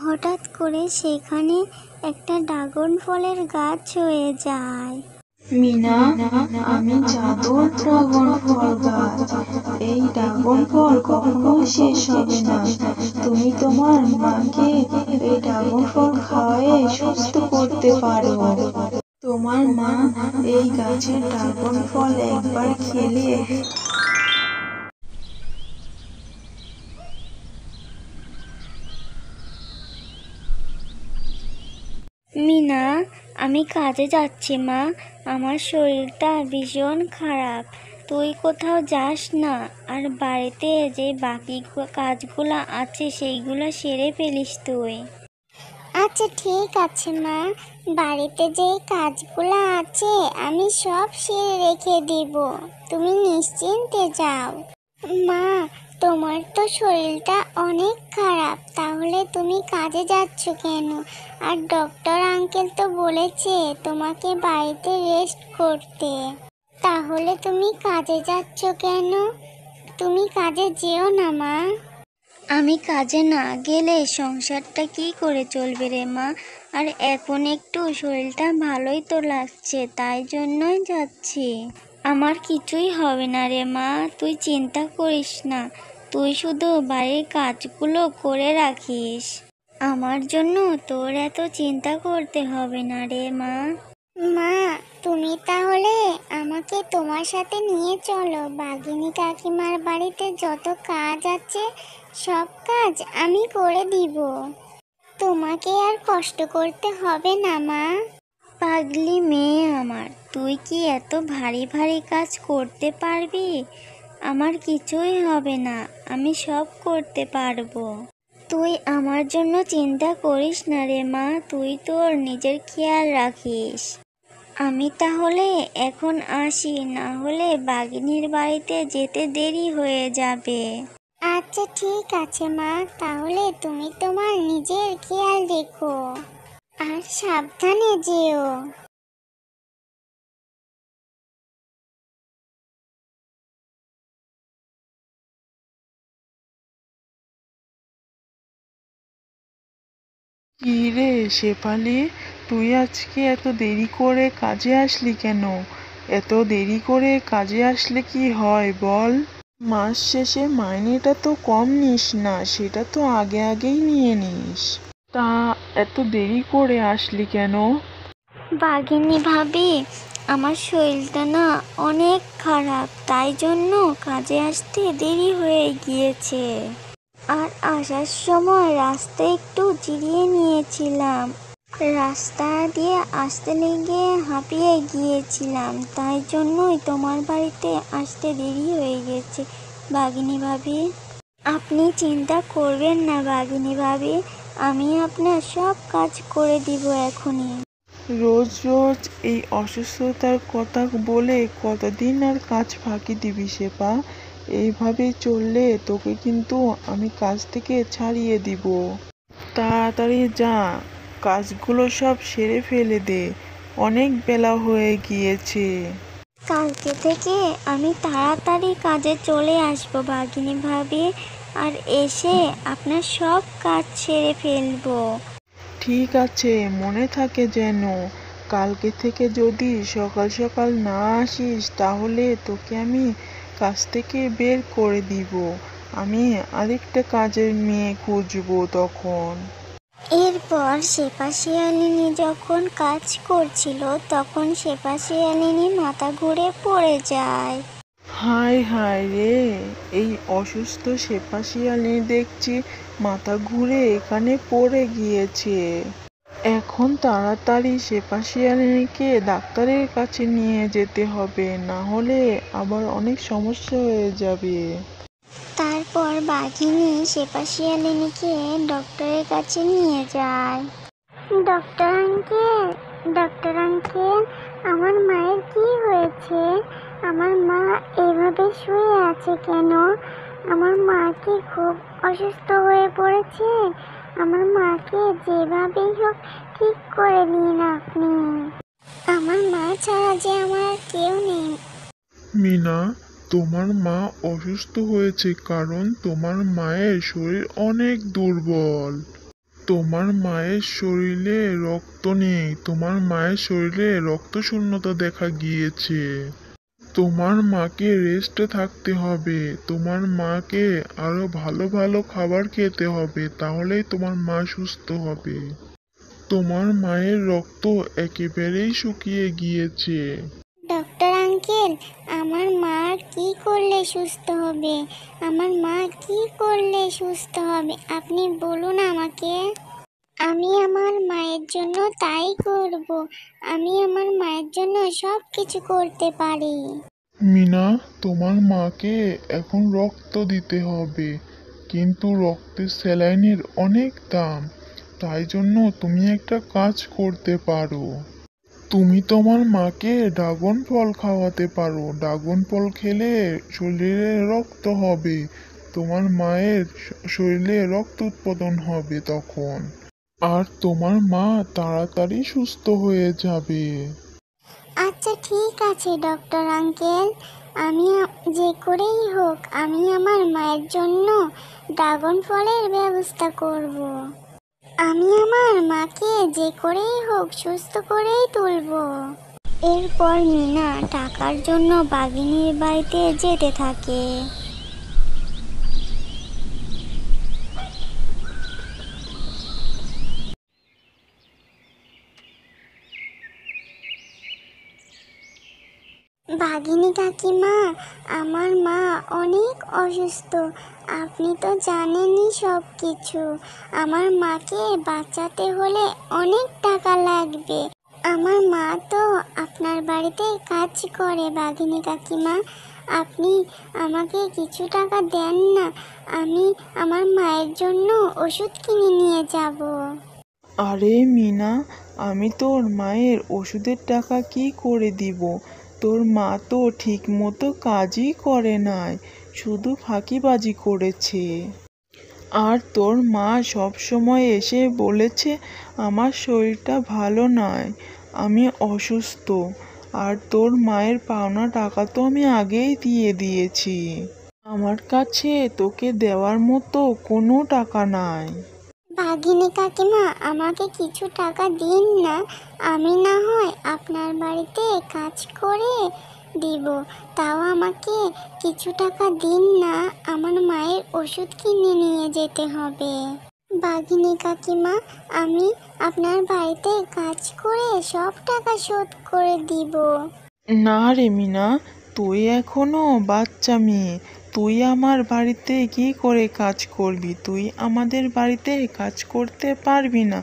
হঠাৎ করে সেখানে একটা ড্রাগন ফলের গাছ হয়ে যায়। মিনা, আমি জাদুর ড্রাগন ফল গাছ। এই ড্রাগন ফল কখনো শেষ হবে না। তুমি তোমার মাকে এই ড্রাগন ফল খাওয়ায়ে সুস্থ করতে পারো। তোমার মা এই গাছের ড্রাগন ফল একবার খেলে মিনা, আমি কাজে যাচ্ছি মা। আমার শরীরটা ভীষণ খারাপ। তুই কোথাও যাস না, আর বাড়িতে যে বাকি কাজগুলো আছে সেইগুলো সেরে ফেলিস তুই। আচ্ছা ঠিক আছে মা, বাড়িতে যে কাজগুলো আছে আমি সব সেরে রেখে দিব, তুমি নিশ্চিন্তে যাও। মা, তোমার তো শরীরটা অনেক খারাপ, তাহলে তুমি কাজে যাচ্ছ কেন? আর ডক্টর আঙ্কেল তো বলেছে তোমাকে বাড়িতে রেস্ট করতে, তাহলে তুমি কাজে যাচ্ছ কেন? তুমি কাজে যেও না মা। আমি কাজে না গেলে সংসারটা কি করে চলবে রে মা? আর এখন একটু শরীরটা ভালোই তো লাগছে, তাই জন্যই যাচ্ছি। আমার কিছুই হবে না রে মা, তুই চিন্তা করিস না। তুই শুধু বাড়ির কাজগুলো করে রাখিস। আমার জন্য তোর এত চিন্তা করতে হবে না রে মা। মা, তুমি তাহলে আমাকে তোমার সাথে নিয়ে চলো। বাঘিনী কাকিমার বাড়িতে যত কাজ আছে সব কাজ আমি করে দিব, তোমাকে আর কষ্ট করতে হবে না মা। পাগলি মেয়ে আমার, তুই কি এত ভারী ভারী কাজ করতে পারবি? আমার কিছুই হবে না, আমি সব করতে পারবো। তুই আমার জন্য চিন্তা করিস না রে মা, তুই তোর নিজের খেয়াল রাখিস। আমি তাহলে এখন আসি, না হলে বাঘিনীর বাড়িতে যেতে দেরি হয়ে যাবে। আচ্ছা ঠিক আছে মা, তাহলে তুমি তোমার নিজের খেয়াল রেখো আর সাবধানে যেও। কি রে শেফালি, তুই আজকে এত দেরি করে কাজে আসলি কেন? এত দেরি করে কাজে আসলে কি হয় বল? মাস শেষে মাইনেটা তো কম নিস না, সেটা তো আগে আগেই নিয়ে নিস। তা এত দেরি করে আসলি কেন? বাঘিনী ভাবি, আমার শরীরটা না অনেক খারাপ, তাই জন্য কাজে আসতে দেরি হয়ে গিয়েছে। আর আসার সময় রাস্তায় একটু জিরিয়ে নিয়েছিলাম, রাস্তা দিয়ে আসতে লেগে হাঁপিয়ে গিয়েছিলাম, তাই জন্যই তোমার বাড়িতে আসতে দেরি হয়ে গেছে বাঘিনী ভাবি। আপনি চিন্তা করবেন না বাঘিনী ভাবি, আমি আপনার সব কাজ করে দিব এখনই। রোজ রোজ এই অসুস্থতার কথা বলে কতদিন আর কাজ ফাঁকি দিবি শেফা? এইভাবে চললে তোকে কিন্তু আমি কাজ থেকে ছাড়িয়ে দিব। তাড়াতাড়ি যা, কাজগুলো সব সেরে ফেলে দে, অনেক বেলা হয়ে গিয়েছে। কালকে থেকে আমি তাড়াতাড়ি কাজে চলে আসবো বাঘিনী ভাবি, আর এসে আপনার সব কাজ সেরে ফেলবো। ঠিক আছে, মনে থাকে যেন। কালকে থেকে যদি সকাল সকাল না আসিস তাহলে তোকে আমি কাজ থেকে বের করে দিব। আমি আরেকটা কাজের মেয়ে খুঁজবো তখন। এরপর শেফা শিয়ালিনী যখন কাজ করছিল তখন শেফা শিয়ালিনী মাথা ঘুরে পড়ে যায়। হায় হায় রে, এই অসুস্থ শেফা শিয়ালিনী দেখছি মাথা ঘুরে এখানে পড়ে গিয়েছে। এখন তাড়াতাড়ি শেফা শিয়ালিনীকে ডাক্তারের কাছে নিয়ে যেতে হবে, না হলে আবার অনেক সমস্যা হয়ে যাবে। তারপর বাঘিনী শেফা শিয়ালিনীকে ডক্টরের কাছে নিয়ে যায়। ডক্টর আঙ্কেল, ডক্টর আঙ্কেল, আমার মায়ের কি হয়েছে? আমার মা এভাবে শুয়ে আছে কেন? আমার মা কি খুব অসুস্থ হয়ে পড়েছে? আমার মাকে যেভাবেই হোক ঠিক করে দিন আপনি। আমার মা ছাড়া যে আমার কেউ নেই। মিনা, তোমার মা অসুস্থ হয়েছে কারণ তোমার মায়ের শরীর অনেক দুর্বল। তোমার মায়ের শরীরে রক্ত নেই, তোমার মায়ের শরীরে রক্ত শূন্যতা দেখা গিয়েছে। তোমার মাকে রেস্টে থাকতে হবে, তোমার মাকে আরো ভালো ভালো খাবার খেতে হবে, তাহলেই তোমার মা সুস্থ হবে। তোমার মায়ের রক্ত একেবারেই শুকিয়ে গিয়েছে। ডক্টর আঙ্কেল, আমার মা কি করলে সুস্থ হবে? আমার মা কি করলে সুস্থ হবে আপনি বলুন আমাকে। আমি আমার মায়ের জন্য তাই করব। আমি আমার মায়ের জন্য সব কিছু করতে পারি। মিনা, তোমার মাকে এখন রক্ত দিতে হবে, কিন্তু রক্তের স্যালাইনের অনেক দাম। তাই জন্য তুমি একটা কাজ করতে পারো। তুমি তোমার মাকে ড্রাগন ফল খাওয়াতে পারো। ড্রাগন ফল খেলে শরীরে রক্ত হবে, তোমার মায়ের শরীরে রক্ত উৎপাদন হবে তখন, আর তোমার মা তাড়াতাড়ি সুস্থ হয়ে যাবে। আচ্ছা ঠিক আছে ডক্টর আঙ্কেল, আমি যে করেই হোক আমি আমার মায়ের জন্য ড্রাগন ফলের ব্যবস্থা করব। আমি আমার মাকে যে করেই হোক সুস্থ করেই তুলব। এরপর মিনা টাকার জন্য বাঘিনীর বাড়িতে যেতে থাকে। বাঘিনী কাকিমা, আমার মা অনেক অসুস্থ, আপনি তো জানেনই সব কিছু। আমার মাকে বাঁচাতে হলে অনেক টাকা লাগবে। আমার মা তো আপনার বাড়িতে কাজ করে। বাঘিনী কাকিমা, আপনি আমাকে কিছু টাকা দেন না, আমি আমার মায়ের জন্য ওষুধ কিনে নিয়ে যাব। আরে মিনা, আমি তোর মায়ের ওষুধের টাকা কি করে দিব? তোর মা তো ঠিক মতো কাজই করে নাই, শুধু ফাঁকিবাজি করেছে। আর তোর মা সব সময় এসে বলেছে আমার শরীরটা ভালো নয়, আমি অসুস্থ। আর তোর মায়ের পাওনা টাকা তো আমি আগেই দিয়ে দিয়েছি। আমার কাছে তোকে দেওয়ার মতো কোনো টাকা নাই। বাঘিনী কাকিমা, আমাকে কিছু টাকা দিন না, আমি না হয় আপনার বাড়িতে কাজ করে দিব, তাও আমাকে কিছু টাকা দিন না, আমার মায়ের ওষুধ কিনে নিয়ে যেতে হবে। বাঘিনী কাকিমা, আমি আপনার বাড়িতে কাজ করে সব টাকা শোধ করে দিব। না রে মিনা, তুই এখনো বাচ্চা মেয়ে, তুই আমার বাড়িতে কি করে কাজ করবি? তুই আমাদের বাড়িতে কাজ করতে পারবি না।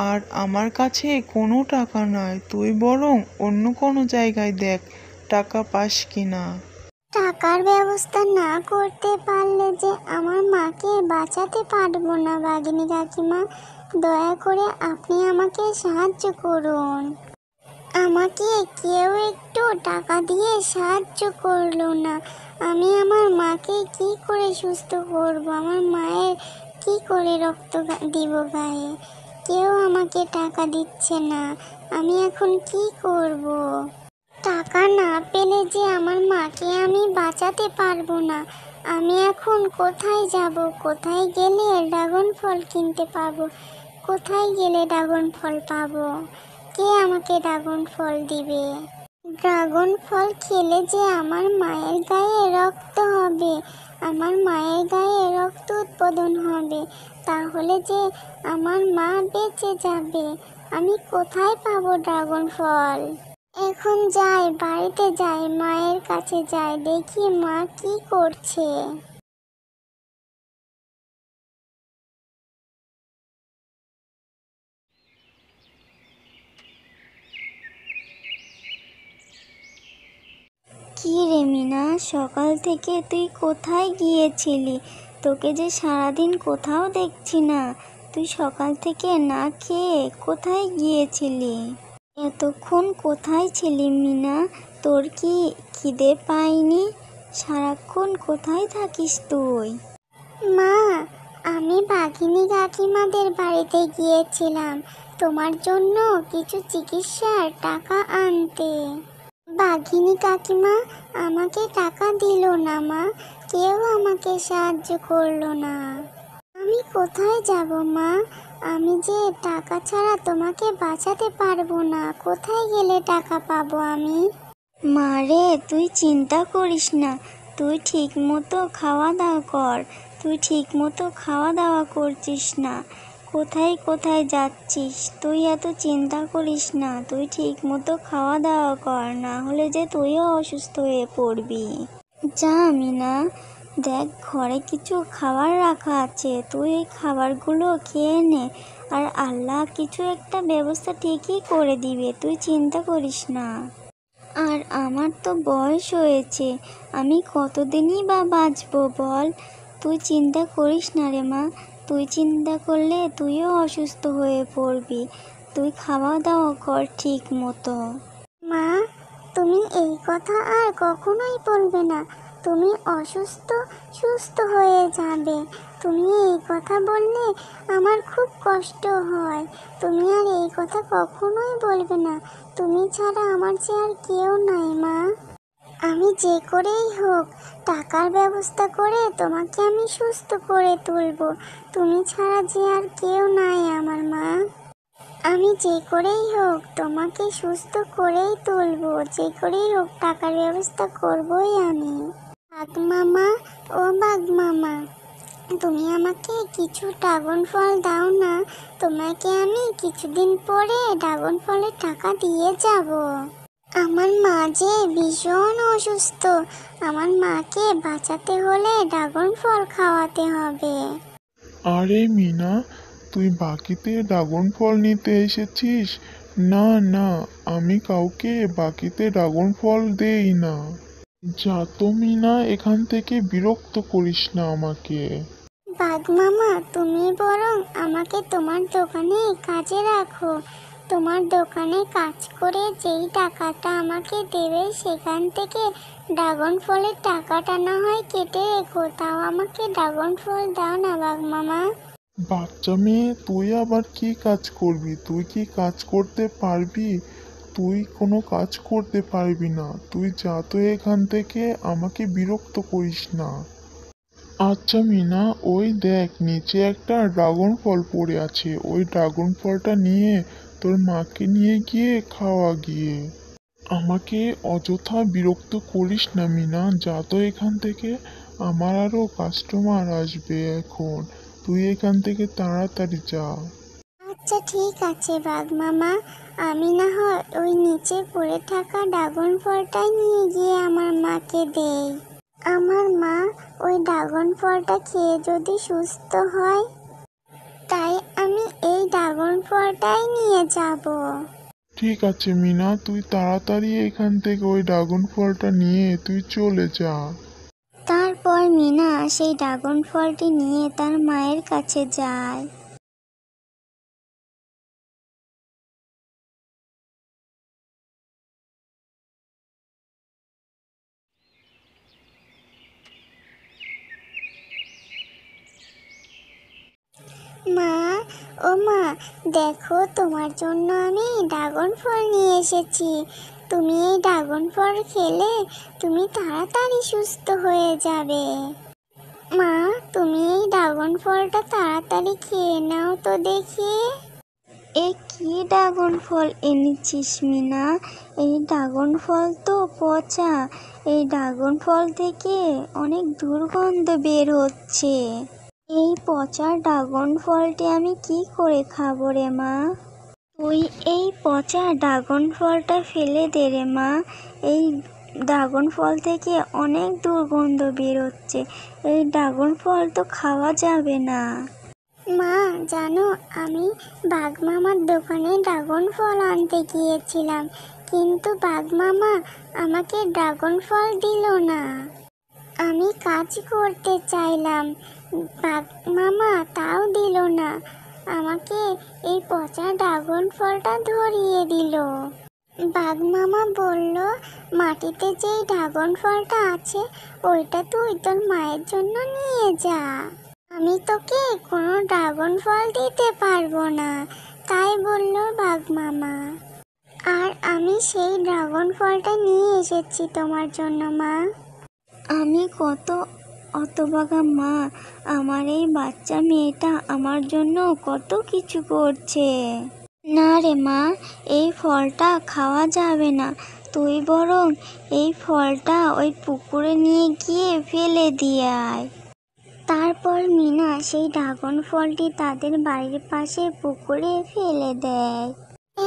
আর আমার কাছে কোনো টাকা নাই, তুই বরং অন্য কোনো জায়গায় দেখ টাকা পাস কিনা। টাকার ব্যবস্থা না করতে পারলে যে আমার মাকে বাঁচাতে পারবো না বাঘিনী কাকিমা, দয়া করে আপনি আমাকে সাহায্য করুন। আমাকে কেউ একটু টাকা দিয়ে সাহায্য করলো না, আমি আমার মাকে কি করে সুস্থ করব? আমার মায়ের কি করে রক্ত দিব গায়ে? কেউ আমাকে টাকা দিচ্ছে না, আমি এখন কি করব? টাকা না পেলে যে আমার মাকে আমি বাঁচাতে পারবো না। আমি এখন কোথায় যাব? কোথায় গেলে ড্রাগন ফল কিনতে পাবো? কোথায় গেলে ড্রাগন ফল পাবো? কে আমাকে ড্রাগন ফল দিবে? ড্রাগন ফল খেলে যে আমার মায়ের গায়ে রক্ত হবে, আমার মায়ের গায়ে রক্ত উৎপাদন হবে, তাহলে যে আমার মা বেঁচে যাবে। আমি কোথায় পাবো ড্রাগন ফল? এখন যাই, বাড়িতে যাই, মায়ের কাছে যাই, দেখি মা কি করছে। কি রে মিনা, সকাল থেকে তুই কোথায় গিয়েছিলি? তোকে যে সারাদিন কোথাও দেখছি না, তুই সকাল থেকে না খেয়ে কোথায় গিয়েছিলি? এতক্ষণ কোথায় ছিলি মিনা? তোর কি খিদে পায়নি? সারাক্ষণ কোথায় থাকিস তুই? মা, আমি বাঘিনী কাকিমাদের বাড়িতে গিয়েছিলাম তোমার জন্য কিছু চিকিৎসার টাকা আনতে। বাঘিনী কাকিমা আমাকে টাকা দিল না মা, কেউ আমাকে সাহায্য করলো না। আমি কোথায় যাব মা? আমি যে টাকা ছাড়া তোমাকে বাঁচাতে পারবো না। কোথায় গেলে টাকা পাবো আমি? মারে, তুই চিন্তা করিস না। তুই ঠিক মতো খাওয়া দাওয়া কর। তুই ঠিক মতো খাওয়া দাওয়া করছিস না। কোথায় কোথায় যাচ্ছিস? তুই এত চিন্তা করিস না। তুই ঠিক মতো খাওয়া দাওয়া কর, না হলে যে তুইও অসুস্থ হয়ে পড়বি। যা মিনা, দেখ ঘরে কিছু খাবার রাখা আছে, তুই এই খাবারগুলো খেয়ে নে। আর আল্লাহ কিছু একটা ব্যবস্থা ঠিকই করে দিবে, তুই চিন্তা করিস না। আর আমার তো বয়স হয়েছে, আমি কতদিনই বা বাঁচবো বল? তুই চিন্তা করিস না রে মা। তুই চিন্তা করলে তুইও অসুস্থ হয়ে পড়বি। তুই খাওয়া দাওয়া কর ঠিক মতো। মা, তুমি এই কথা আর কখনোই বলবে না। তুমি অসুস্থ সুস্থ হয়ে যাবে। তুমি এই কথা বললে আমার খুব কষ্ট হয়। তুমি আর এই কথা কখনোই বলবে না। তুমি ছাড়া আমার যে আর কেউ নাই মা। আমি যে করেই হোক টাকার ব্যবস্থা করে তোমাকে আমি সুস্থ করে তুলবো। তুমি ছাড়া যে আর কেউ নাই আমার মা। আমি যে করেই হোক তোমাকে সুস্থ করেই তুলবো। যে করেই হোক টাকার ব্যবস্থা করবই আমি। বাঘ মামা, ও বাঘ মামা, তুমি আমাকে কিছু ড্রাগন ফল দাও না। তোমাকে আমি কিছুদিন পরে ড্রাগন ফলের টাকা দিয়ে যাব। আমার মা যে ভীষণ অসুস্থ। আমার মাকে বাঁচাতে হলে ড্রাগন ফল খাওয়াতে হবে। আরে মিনা, তুই বাকিতে ড্রাগন ফল নিতে এসেছিস? না না, আমি কাউকে বাকিতে ড্রাগন ফল দেই না। যা তো মিনা, এখান থেকে বিরক্ত করিস না আমাকে। বাঘ মামা, তুমি বরং আমাকে তোমার দোকানে কাজে রাখো। তোমার দোকানে কাজ করে যেই টাকাটা আমাকে দেবে সেখান থেকে ড্রাগন ফলের টাকাটা না হয় কেটে রেখো। তাও আমাকে ড্রাগন ফল দাও না বাঘ মামা। বাচ্চা মেয়ে, তুই আবার কি কাজ করবি? তুই কি কাজ করতে পারবি? তুই কোনো কাজ করতে পারবি না। তুই যা তো এখান থেকে, আমাকে বিরক্ত করিস না। আচ্ছা মিনা, ওই দেখ নিচে একটা ড্রাগন ফল পড়ে আছে, ওই ড্রাগন ফলটা নিয়ে তোর মাকে নিয়ে গিয়ে খাওয়া গিয়ে। আমাকে অযথা বিরক্ত করিস না মিনা, যা তো এখান থেকে। আমার আরো কাস্টমার আসবে এখন। তুই এখান থেকে তাড়াতাড়ি যা। আচ্ছা ঠিক আছে বাঘ মামা, আমি না হয় ওই নিচে পড়ে থাকা ড্রাগন ফলটাই নিয়ে গিয়ে আমার মাকে দেই। আমার মা ওই ড্রাগন ফলটা খেয়ে যদি সুস্থ হয়, তাই আমি এই ড্রাগন ফলটাই নিয়ে যাব। ঠিক আছে মিনা, তুই তাড়াতাড়ি এখান থেকে ওই ড্রাগন ফলটা নিয়ে তুই চলে যা। তারপর মিনা সেই ড্রাগন ফলটি নিয়ে তার মায়ের কাছে যায়। মা, ও মা, দেখো তোমার জন্য আমি ড্রাগন ফল নিয়ে এসেছি। তুমি এই ড্রাগন ফল খেলে তুমি তাড়াতাড়ি সুস্থ হয়ে যাবে। মা, তুমি এই ড্রাগন ফলটা তাড়াতাড়ি খেয়ে নাও তো দেখি। এ কি ড্রাগন ফল এনেছিস মিনা? এই ড্রাগন ফল তো পচা। এই ড্রাগন ফল থেকে অনেক দুর্গন্ধ বের হচ্ছে। এই পচা ড্রাগন ফলটি আমি কি করে খাবো রে মা? তুই এই পচা ড্রাগন ফলটা ফেলে দে রে মা। এই ড্রাগন ফল থেকে অনেক দুর্গন্ধ বেরোচ্ছে। এই ড্রাগন ফল তো খাওয়া যাবে না। মা, জানো আমি বাঘ মামার দোকানে ড্রাগন ফল আনতে গিয়েছিলাম, কিন্তু বাঘ মামা আমাকে ড্রাগন ফল দিল না। আমি কাজ করতে চাইলাম, বাঘ মামা তাও দিল না। আমাকে এই পচা ড্রাগন ফলটা ধরিয়ে দিল। বাঘ মামা বলল, মাটিতে যেই ড্রাগন ফলটা আছে ওইটা তুই তোর মায়ের জন্য নিয়ে যা। আমি তোকে কোনো ড্রাগন ফল দিতে পারবো না, তাই বলল বাঘ মামা। আর আমি সেই ড্রাগন ফলটা নিয়ে এসেছি তোমার জন্য মা। আমি কত অতভাগা মা, আমার এই বাচ্চা মেয়েটা আমার জন্য কত কিছু করছে। না রে মা, এই ফলটা খাওয়া যাবে না, তুই বরং এই ফলটা ওই পুকুরে নিয়ে গিয়ে ফেলে দিয়ে আয়। তারপর মিনা সেই ড্রাগন ফলটি তাদের বাড়ির পাশে পুকুরে ফেলে দেয়।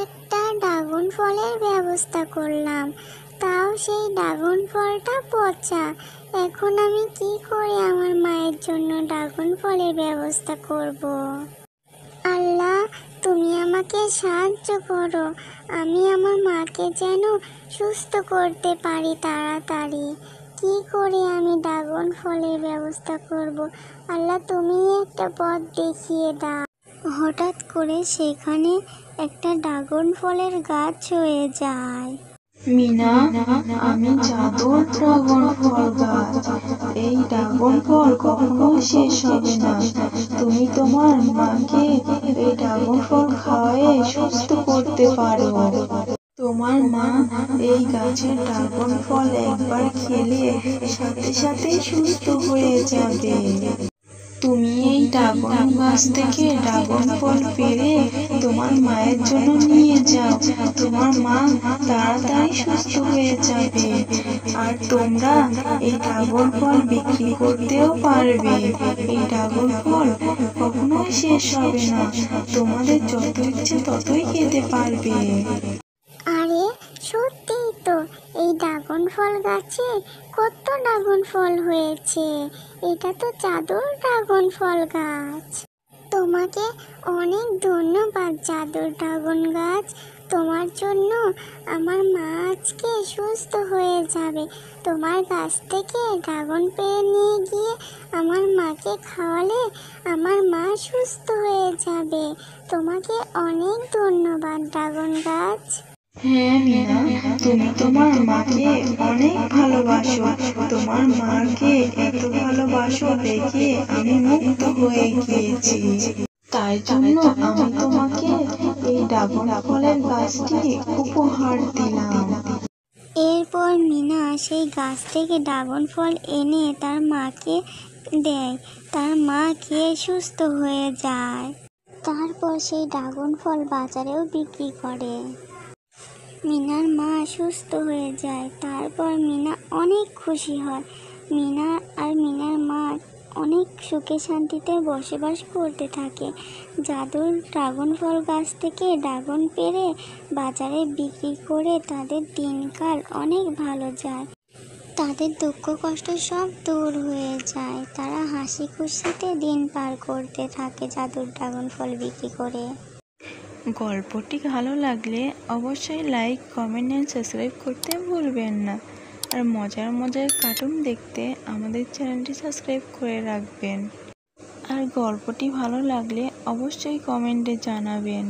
একটা ড্রাগন ফলের ব্যবস্থা করলাম, তাও সেই ড্রাগন ফলটা পচা। এখন আমি কি করে আমার মায়ের জন্য ড্রাগন ফলের ব্যবস্থা করব? আল্লাহ, তুমি আমাকে সাহায্য করো, আমি আমার মাকে যেন সুস্থ করতে পারি তাড়াতাড়ি। কি করে আমি ড্রাগন ফলের ব্যবস্থা করব? আল্লাহ, তুমি একটা পথ দেখিয়ে দাও। হঠাৎ করে সেখানে একটা ড্রাগন ফলের গাছ হয়ে যায়। মিনা, আমি জাদুর ড্রাগন ফল গাছ। এই ড্রাগন ফল কখনো শেষ হবে না। তুমি তোমার মাকে এই ড্রাগন ফল খাওয়ায়ে সুস্থ করতে পারো। তোমার মা এই গাছের ড্রাগন ফল একবার খেলে সাথে সাথেই সুস্থ হয়ে যাবে। তুমি এই ড্রাগন গাছ থেকে ড্রাগন ফল পেড়ে তোমার মায়ের জন্য নিয়ে যাও, তোমার মা তাড়াতাড়ি সুস্থ হয়ে যাবে। আর তোমরা এই ড্রাগন ফল বিক্রি করতেও পারবে। এই ড্রাগন ফল কখনোই শেষ হবে না, তোমাদের যত ইচ্ছে ততই খেতে পারবে। আরে সত্যিই তো, এই ড্রাগন ফল গাছে কত ড্রাগন ফল হয়েছে। এটা তো জাদুর ড্রাগন ফল গাছ। তোমাকে অনেক ধন্যবাদ জাদুর ড্রাগন গাছ। তোমার জন্য আমার মা আজকে সুস্থ হয়ে যাবে। তোমার গাছ থেকে ড্রাগন পেড়ে নিয়ে গিয়ে আমার মাকে খাওয়ালে আমার মা সুস্থ হয়ে যাবে। তোমাকে অনেক ধন্যবাদ ড্রাগন গাছ। হ্যাঁ মিনা, তুমি তোমার মাকে অনেক ভালোবাসো। তোমার মাকে এত ভালোবাসো দেখে আমি মুগ্ধ হয়ে গিয়েছি। তাই জন্য আমি তোমাকে এই ড্রাগন ফলের গাছটি উপহার দিলাম। এরপর মিনা সেই গাছ থেকে ড্রাগন ফল এনে তার মাকে দেয়। তার মা খেয়ে সুস্থ হয়ে যায়। তারপর সেই ড্রাগন ফল বাজারেও বিক্রি করে। মিনার মা সুস্থ হয়ে যায়। তারপর মিনা অনেক খুশি হয়। মিনা আর মিনার মা অনেক সুখে শান্তিতে বসবাস করতে থাকে। জাদুর ড্রাগন ফল গাছ থেকে ড্রাগন পেড়ে বাজারে বিক্রি করে তাদের দিনকাল অনেক ভালো যায়। তাদের দুঃখ কষ্ট সব দূর হয়ে যায়। তারা হাসি খুশিতে দিন পার করতে থাকে জাদুর ড্রাগন ফল বিক্রি করে। গল্পটি ভালো লাগলে অবশ্যই লাইক, কমেন্ট এন্ড সাবস্ক্রাইব করতে ভুলবেন না। আর মজার মজার কার্টুন দেখতে আমাদের চ্যানেলটি সাবস্ক্রাইব করে রাখবেন। আর গল্পটি ভালো লাগলে অবশ্যই কমেন্টে জানাবেন।